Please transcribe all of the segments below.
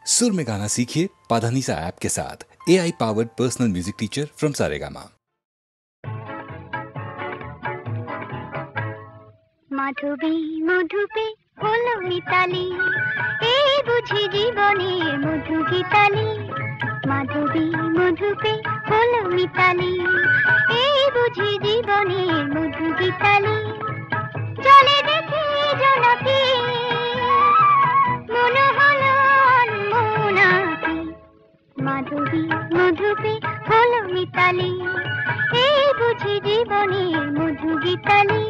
सुर में गाना सीखिए पाधानीसा ऐप के साथ। AI powered personal music teacher from Saregama. মাধবী মধুপে হলো মিতালি, এই বুঝি জীবনের মধু গীতালি। মাধবী মধুপে হলো মিতালি, এই বুঝি জীবনের মধু গীতালি। জলে দেখি জনকে মনে হলো অনমনাকে। মাধবী মধুপে হলো মিতালি, এই বুঝি জীবনের মধু গীতালি।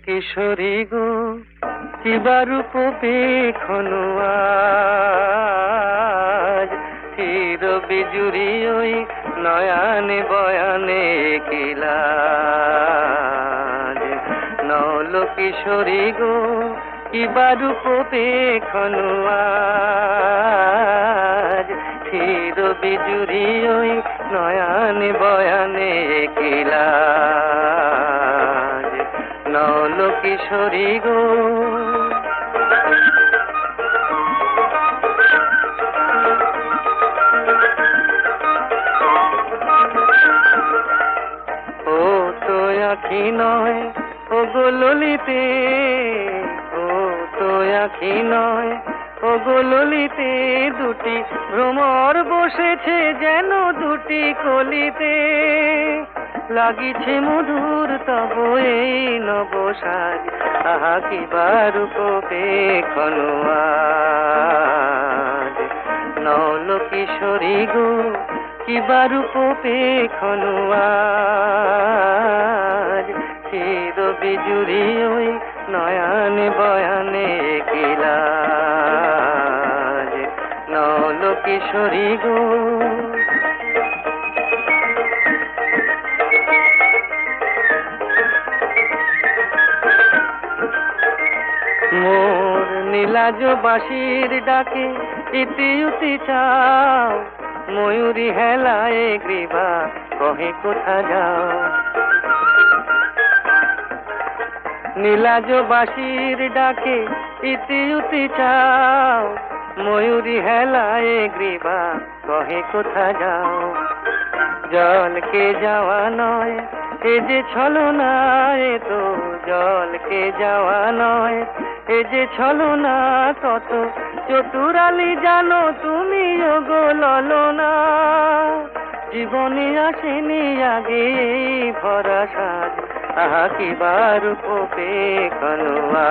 কিশোরী গো কিবা রূপ পেখনো আজ, চির বিজুরি ওই নয়ানে বয়ানে কিলাজ। নল কিশোরী গো কিবা রূপ পেখনো আজ, চির বিজুরি ওই নয়ানে বয়ানে কিলাজ। নল কিশোরী গো ও তো আখি নয় ও গো ললিতে, ও তো আখি নয় ও গো ললিতে, দুটি ভ্রমর বসেছে যেন দুটি কলিতে। লাগিছে মধুর তব এই নবসাজ, আহা কিবা রূপ পেখনো আজ। নল কিশোরী গো কিবা রূপ পেখনো আজ, চির বিজুরি ওই নয়ানে বয়ানে কিলাজ। নল কিশোরী গো মোর নীলাজ বাঁশির ডাকে ইতি উতি চাও, ময়ূরী হেলায় গ্রীবা কহে কোথা যাও। নীলাজ বাঁশির ডাকে ইতি উতি চাও, ময়ূরী হেলায় গ্রীবা কহে কোথা যাও। জলকে যাওয়া নয় এ যে ছলনা, এ তো জলকে যাওয়া নয় এ যে ছলনা, কত চতুরালি জানো তুমি গো ললনা। জীবনে আসেনি আগে ভরা সাজ, আহা কি বার উপে কনুয়াজ।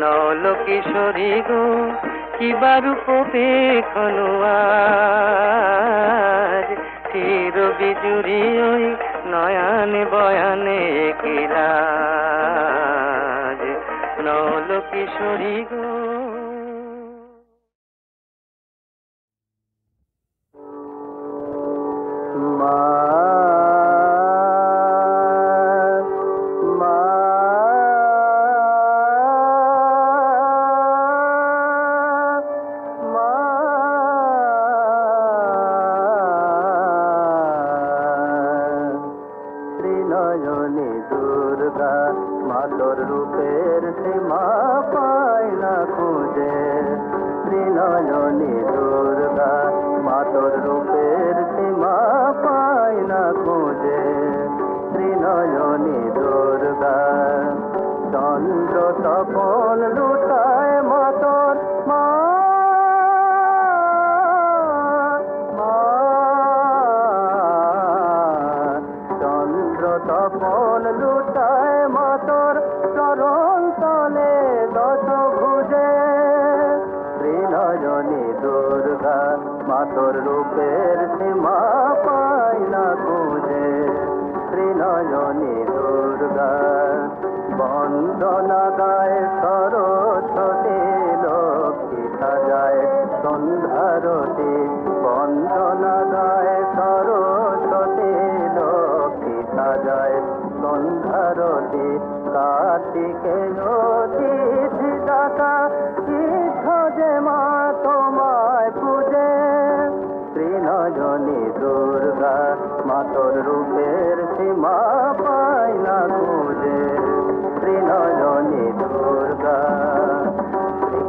নল কিশোরী গো কি বার উপে কনুয়াজ। চির বিজুরি ওই নয়ানে বয়ানে কিলাজ। নল কিশোরী গো। নয়নে দুর্গা মা তোর রূপের সীমা পায় না খুঁজে। ত্রিনয়নে দুর্গা মা তোর রূপের সীমা পায় না খুঁজে। ত্রিনয়নে দুর্গা চন্দ্র তপন লুটায় মা তোর মা। তপন লুটায় মাতর চরণ তলে দশ ভুজে। ত্রিনয়নী দুর্গা মাতর রূপের সীমা পায় না খুঁজে। ত্রিনয়নী দুর্গা বন্দনা গায় সরস্বতী লক্ষ্মী সাজায় সন্ধ্যারতি। বন্দনা গায় সরস্বতী লক্ষ্মী সাজায় সন্ধ্যারতি। কার্তিকে অতিথি দাতা তীর্থ যে মা তোমায় পূজে। ত্রিনয়নী দুর্গা মাতর রূপের সীমা পায় না খুঁজে। ত্রিনয়নী দুর্গা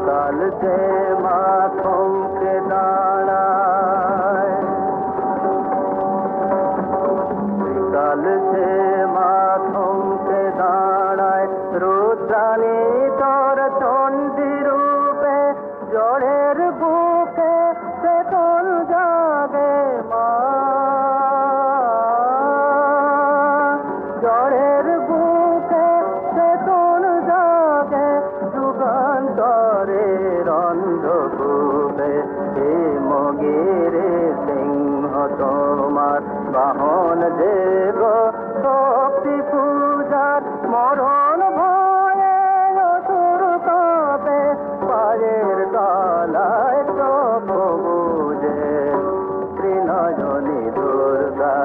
কাল যে মা থমকে দাঁড়ায়। কাল যে মা থমকে দাঁড়ায় রুদ্রাণী তোর চণ্ডী রূপে। জড়ের বুকে চেতন জাগে মা। জড়ের বুকে চেতন জাগে যুগান্তরে রন্ধকূপে। মগিরে সিংহ তোমার বাহন দেব শক্তি পূজার। মরণ ভয়ে অসুর কাঁপে পায়ের তলায় চোখ বুঝে। ত্রিনয়নী দুর্গা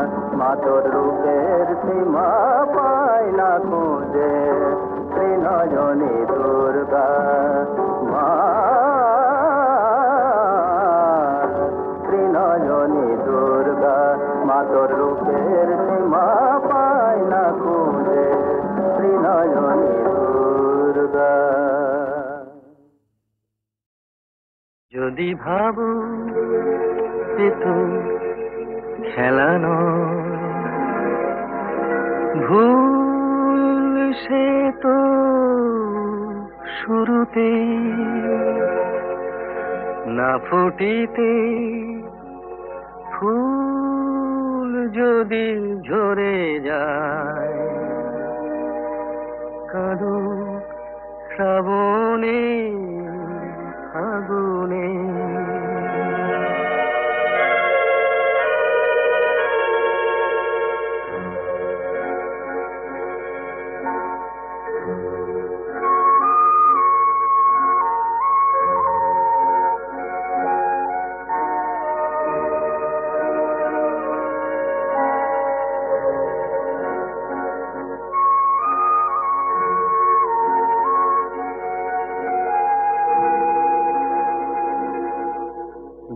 মাতর রূপের সীমা পায় না খুঁজে। ত্রিনয়নী দুর্গা মা। ত্রিনয়নী দুর্গা মাতর রূপের সীমা পায় না খুঁজে। ত্রিনয়নী দুর্গা। যদি ভাবো এ তো খেলা নয়, ভুল সে তো শুরুতে না ফুটিতে ফুল যদি ঝরে যায়। কাঁদো শ্রাবণে ফাগুনে।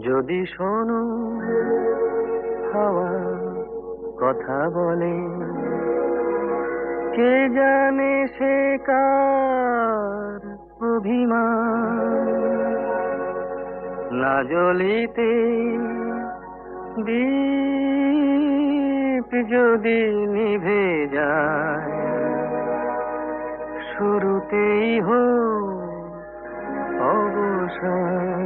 যদি শোনো হাওয়া কথা বলে, কে জানে সে কার অভিমান, না জ্বলিতে দীপ যদি নিভে যায়, শুরুতেই হোক অবসান।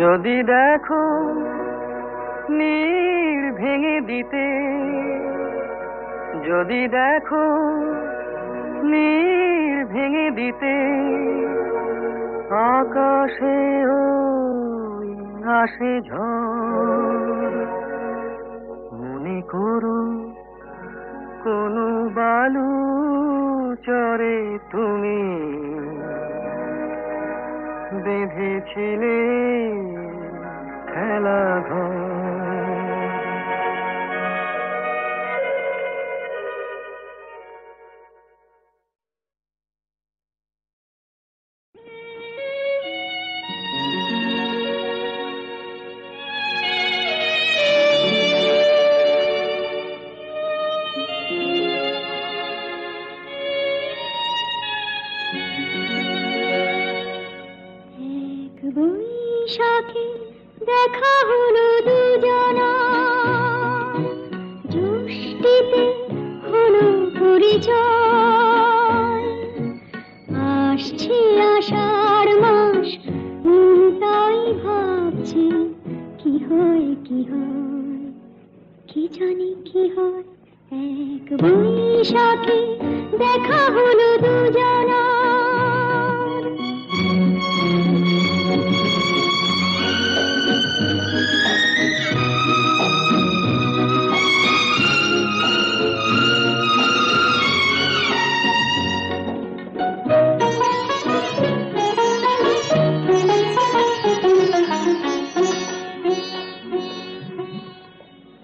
যদি দেখো নীড় ভেঙে দিতে, যদি দেখো নীড় ভেঙে দিতে, আকাশে ওই আসে ঝড়, মনে করো কোনো বালু চরে তুমি বেঁধেছিলে খেলা ঘর। বৈশাখে দেখা হলো দুজনা, জ্যৈষ্ঠীতে হলো পরিচয়, আসছে আষাঢ় মাস, তাই ভাবছি কি হয় কি হয়, কি জানি কি হয়। এক বৈশাখে দেখা হলো দুজনা।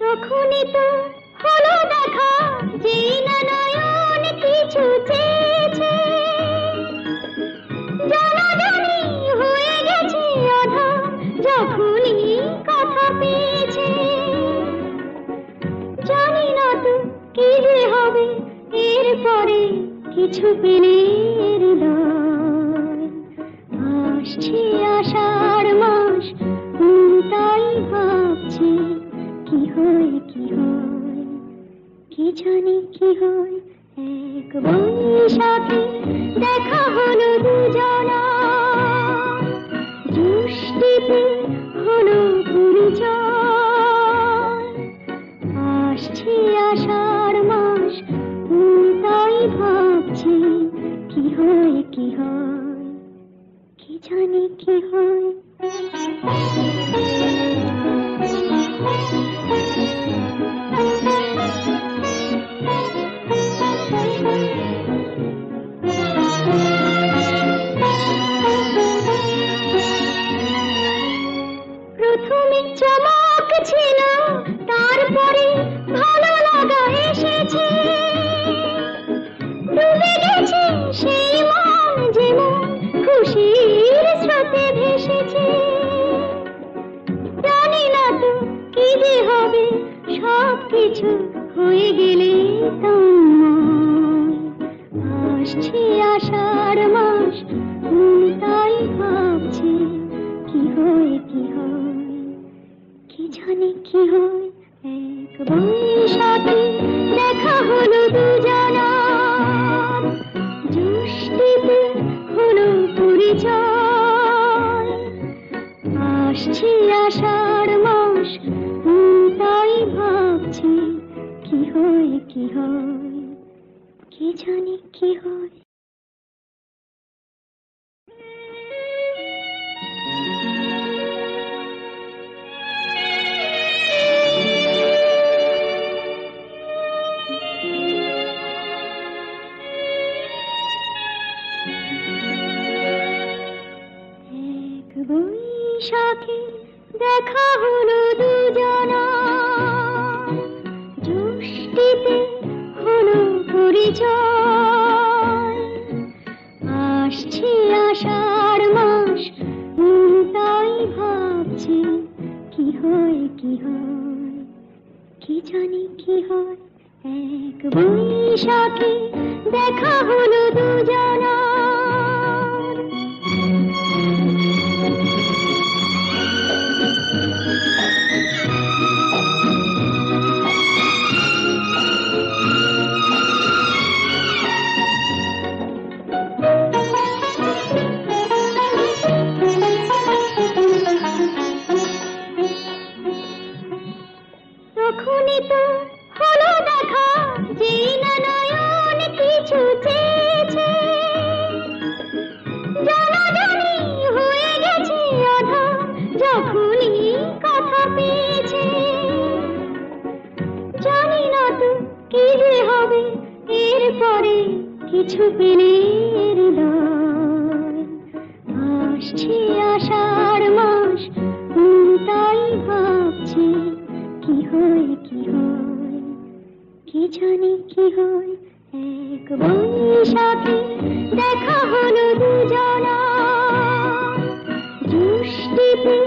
তখনই তো হলো দেখা, যেই না নয়ন কিছু চেয়েছে, জানাজানি হয়ে গেছে আধা, যখনই কথা পেয়েছে। জানি না তো কি যে হবে এরপরে, কিছু পেলে হৃদয়, আসছে আষাঢ় মাস, তাই ভাবছি কি হয় কি হয়, কি জানি কি হয়। এক বৈশাখে দেখা হলো দুজনা, জ্যৈষ্ঠীতে হলো পরিচয়, আসছে আষাঢ় মাস, তাই ভাবছি কি হয় কি হয়, কি জানি কি হয়। প্রথমে চমক ছিল, তারপরে ভালো লাগা এসেছে, ডুবে গেছে সেই মন যেমন খুশির স্রোতে ভেসেছে। জানি না তো কি যে হবে, সব কিছু হয়ে গেলে আসছে আষাঢ় মাস, তাই ভাবছি কি হয় কি হয়, কি জানি কি হয়। এক বৈশাখে দেখা হলো দুজনা, জ্যৈষ্ঠীতে হলো পরিচয়, আসছে আষাঢ় মাস, তাই ভাবছি কি হয় কি হয়, কি জানি কি হয়। বৈশাখে দেখা হলো দুজনা, জ্যৈষ্ঠীতে হলো পরিচয়। আসছে আষাঢ় মাস, তাই ভাবছি কি হয় কি হয়, কি জানি কি হয়। এক বৈশাখে দেখা হলো দুজনা। তখনই তো হলো দেখা, যেই না নয়ন কিছু চেয়েছে। জানাজানি হয়ে গেছে আধা, যখনই কথা পেয়েছে। জানি না তো কি যে হবে এরপরে, কিছু পেলে হৃদয়। আসছে আষাঢ় মাস, তাই ভাবছি কি হয় কি হয়, কি জানি কি হয়। এক বৈশাখে দেখা হলো দুজনা, জ্যৈষ্ঠীতে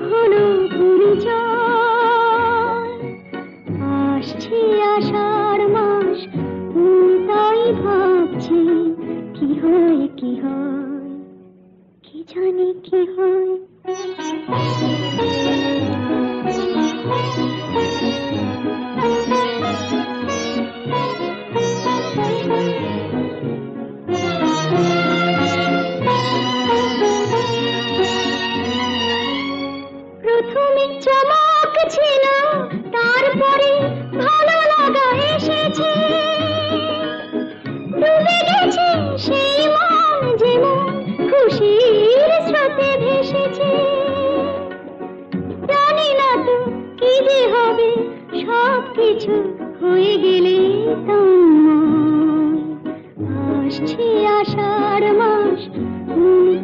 হলো পরিচয়। আসছে আষাঢ় মাস, তাই ভাবছি কি হয় কি হয়, কি জানি কি হয়। প্রথমে চমক ছিল, তারপরে ভালো লাগা এসেছে। ডুবে গেছে সেই মন, যেমন খুশির স্রোতে ভেসেছে। জানি না তো কি যে হবে, সব কিছু হয়ে গেলে তোমায়। আসছে আষাঢ় মাস,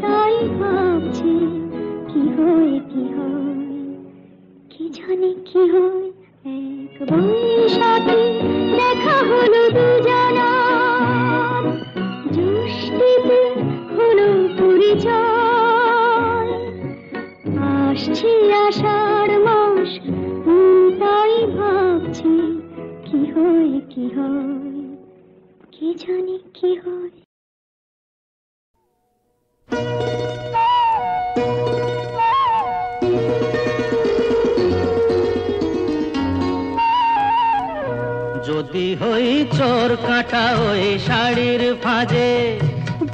তাই ভাবছি কি হয় কি হয়, কি জানি কি হয়। এক বৈশাখে দেখা হলো দুজনা, জ্যৈষ্ঠীতে হলো পরিচয়। আসছে আষাঢ় মাস, তাই ভাবছি কি হয় কি হয়, কি জানি কি হয়। যদি হই চোর কাটা ওই শাড়ির ফাঁজে,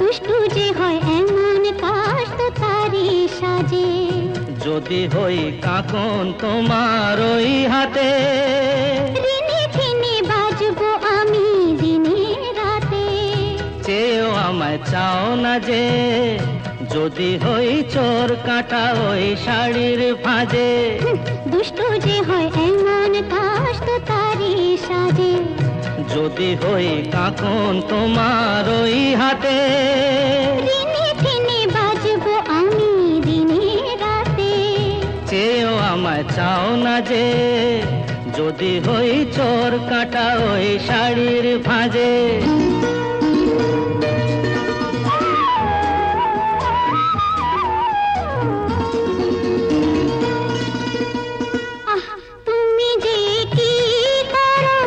দুষ্টু যে হয় এমন কাশ তো তারি সাজে। যদি হই কাকন তোমার ওই হাতে, রিনি ঝিনি বাজবো আমি দিনে রাতে। চেয়েও আমায় চাও না যে, যদি হই চোর কাটা ওই শাড়ির ফাঁজে। দুষ্টু যে হয় এমন কাশ তো তারি সাজে। যদি হই কাকন তোমার ওই হাতে, রিনি ঝিনি বাজবো আমি দিনে রাতে। চেয়েও আমায় চাও না যে, যদি হই চোর কাটা ওই শাড়ির ফাঁজে। তুমি যে কি করো,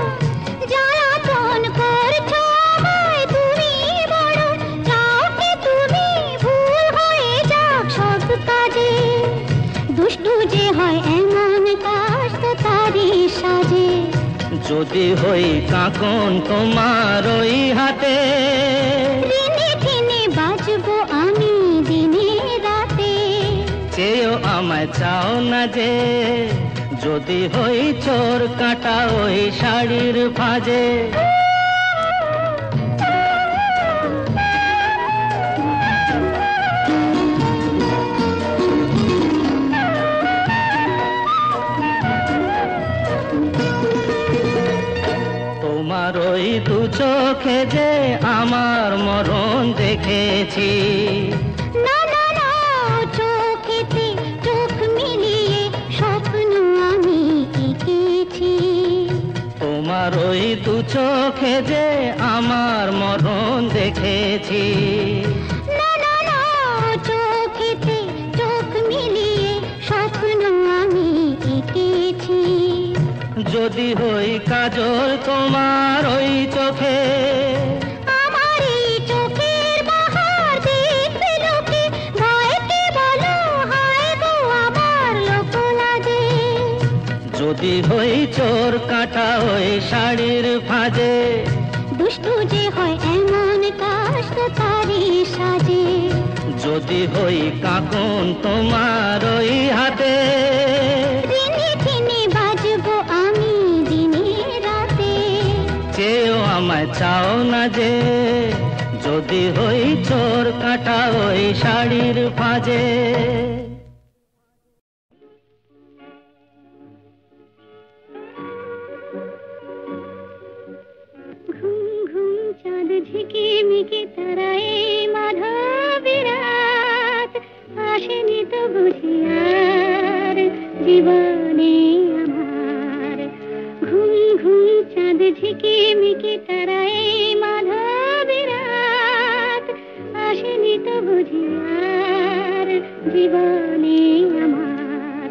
জ্বালাতন করছো আমায়। তুমি বড় চাও কি তুমি ভুল হয়ে যাক সব কাজে। দুষ্টু যে হয় এমন কাশ তো তারি সাজে। যদি হই কাকন তোমার ওই হাতে, রিনি ঝিনি বাজবো আমি দিনে রাতে। চেয়েও আমায় চাও না যে, যদি হই চোর কাটা ওই শাড়ির ফাঁজে। তোমার ওই দু চোখে যে আমার মরণ দেখেছি। না না না, চোখেতে চোখ ওই দু চোখে যে আমার মরণ দেখেছি। না না না, চোখেতে চোখ মিলিয়ে স্বপ্ন আমি এঁকেছি। যদি হই কাজল তোমার ওই চোখে, আমার এই চোখের বাহার দেখবে লোকে, ভয়কে বলো হায় গো আমার লোক লাগে। যদি হই চোর কাঁটা ওই শাড়ির ফাঁজে, দুষ্টু যে হয় এমন কাষ্ট তারি সাজে। যদি হই কাঁকন তোমার ওই হাতে, দিনে দিনে বাজবো আমি দিনে রাতে। চেয়েও আমায় চাও না যে, যদি হই চোর কাঁটা ওই শাড়ির ফাঁজে। ঘুম ঘুম চাঁদ ঝিকিমিকি তারায় মাধবী রাত, আসেনি তো বুঝি আর জীবনে আমার। ঘুম ঘুম চাঁদ ঝিকিমিকি তারায় মাধবী রাত, আসেনি তো বুঝি আর জীবনে আমার।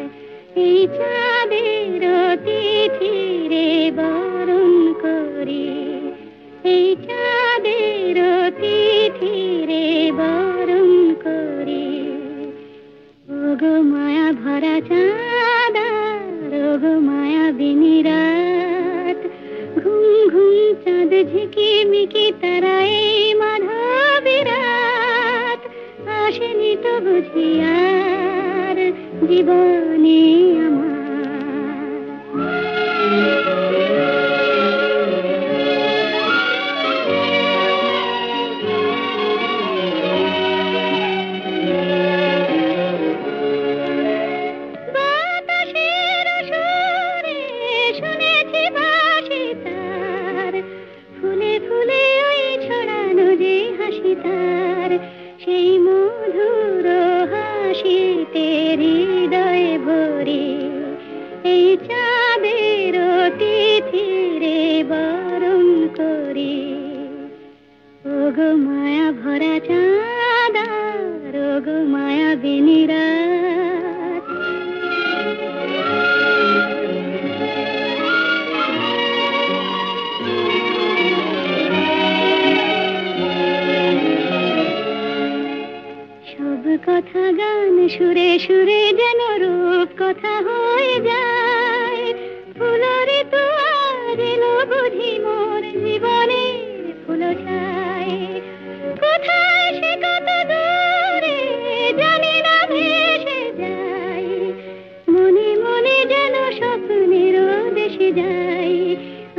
এই চাঁদের তিথিরে বরণ করি, এই চাঁদের তিথিরে বরণ করি। ওগো মায়া ভরা চাঁদ, ওগো মায়া বিনি রাত। ঘুম ঘুম চাঁদ ঝিকিমিকি তারায় মাধবী রাত, আসেনি তো বুঝি আর জীবনে আমার। বাতাসের সুরে শুনেছি বাঁশি তার, ফুলে ফুলে ওই ছড়ানো যে হাসি তার। সেই মধুর হাসিতে হৃদয়ে ভরে, এই চাঁদের তিথিরে বরণ করি। ওগো মায়া ভরা চাঁদ, ওগো মায়া বিনি রাত। সব কথা গান সুরে সুরে যেন রূপ কথা হয়ে যায়। ফুলরে তো আজ এলো বুঝি মোর জীবনে ফুল ছায়। কোথায় সে কত দূরে জানি না ভেসে যায়, মনে মনে যেন স্বপ্নের দেশে যায়।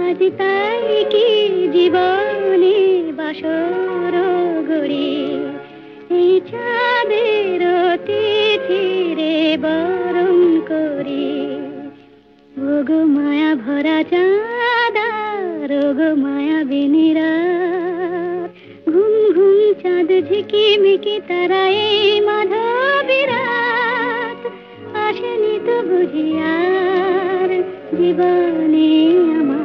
আজ তাই কি জীবনে বাসর গড়ি, এই চাঁদের তিথিরে বরণ করি। ওগো মায়া ভরা চাঁদ, ওগো মায়া বিনি রাত। ঘুম ঘুম চাঁদ ঝিকিমিকি তারায় মাধবী রাত, আসেনি তো বুঝি আর জীবনে আমার।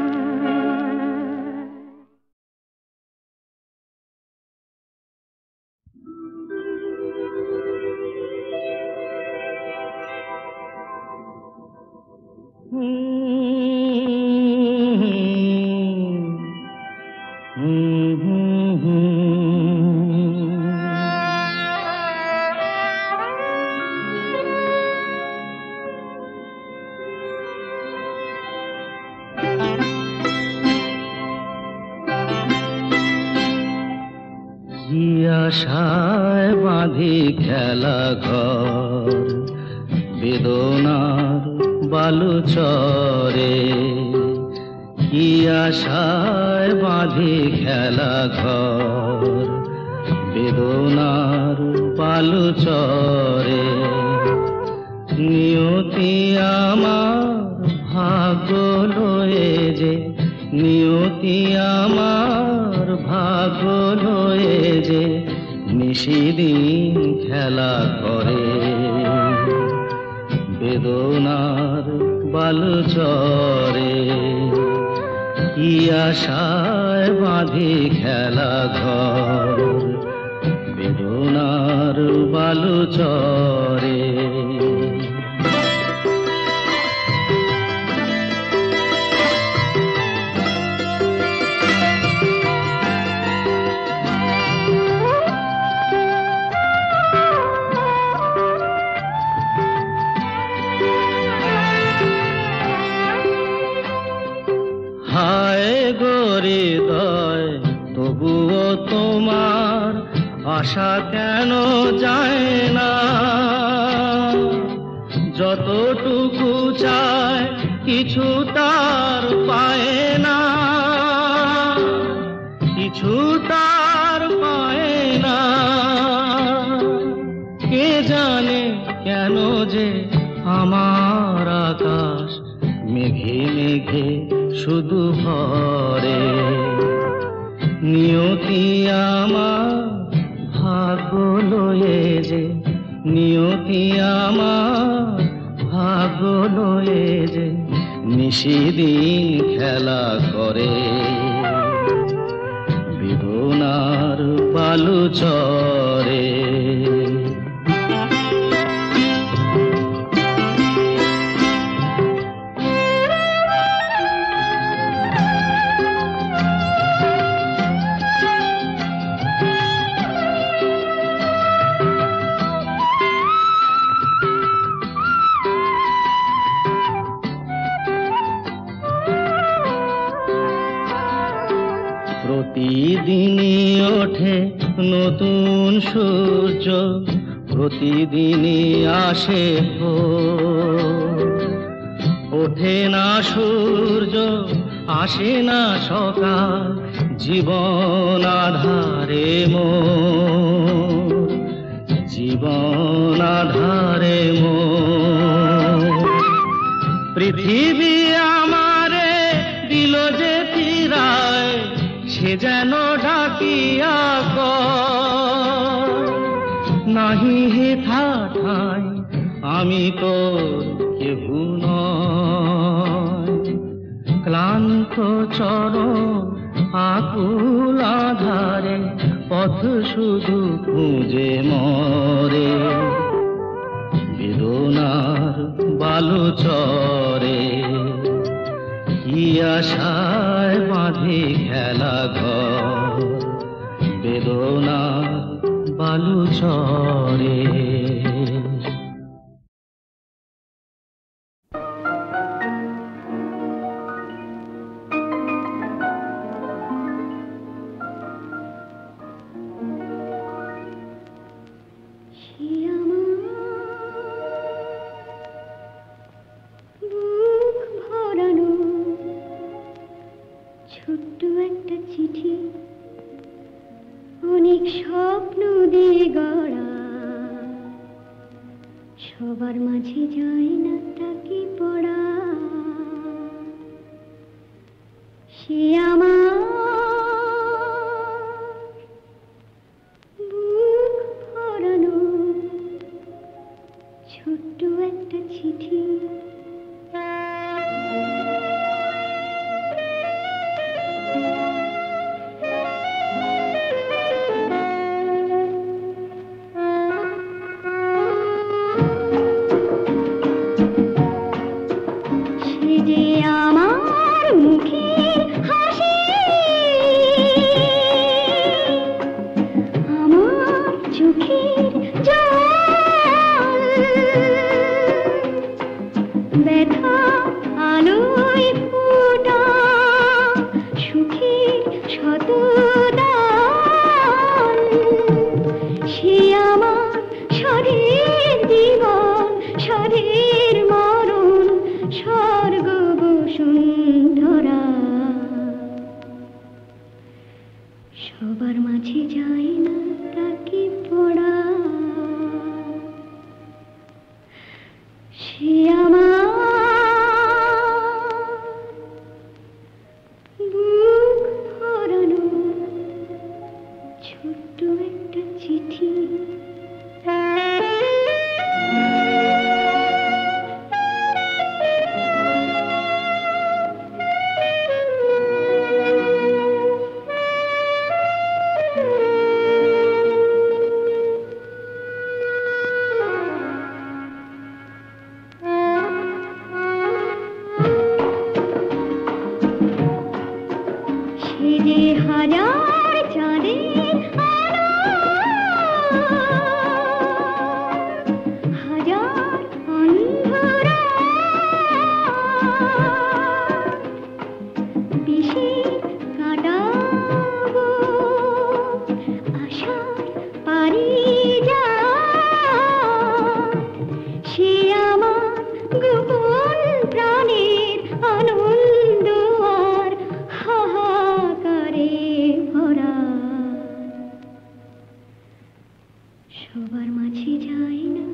কি আশায় বাঁধি খেলা ঘর, বেদনার বালু চরে। কি আশায় বাঁধি খেলা ঘর, বেদনার বালু চরে। নিয়তি আমার ভাগ্য লয়ে যে, নিয়তি আমার ভাগ্য লয়ে যে নিশিদিন খেলা করে। বেদনার বালু চরে, কি আশায় বাঁধি খেলা ঘর বেদনার বালু চরে। হায় গো হৃদয় তবুও তোমার আশা কেন যায় না? যতটুকু চায় কিছু তার পায় না, কিছু তার পায় না। কে জানে কেন যে আমার আকাশ মেঘে মেঘে শুধু ভরে। নিয়তি আমার ভাগ্য লয়ে যে, নিয়তি আমার ভাগ্য লয়ে যে নিশিদিন খেলা করে বেদনার বালু চরে। প্রতিদিনই ওঠে নতুন সূর্য, প্রতিদিনই আসে ওঠে না সূর্য, আসে না সকাল, জীবন আধারে মোর, জীবন আধারে মোর। পৃথিবী আমারে দিল যে ফিরায়, সে যেন ডাকিয়া কয়, নাহি হেথা ঠাই আমি তো কেহু নয়। ক্লান্ত চরণ আকুল আধারে পথ শুধু খুঁজে মরে বেদনার বালু চরে। কি আশায় বাঁধি খেলা ঘর বেদনার বালু চরে। ছোট্ট একটা চিঠি, অনেক স্বপ্ন দিয়ে গড়া, সবার মাঝে যায় না তাকে পড়া। সে আমার বুক ভরানো ছোট্ট একটা চিঠি। সবার মাঝে যায় না তাকে পড়া। সবার মাঝে যাই না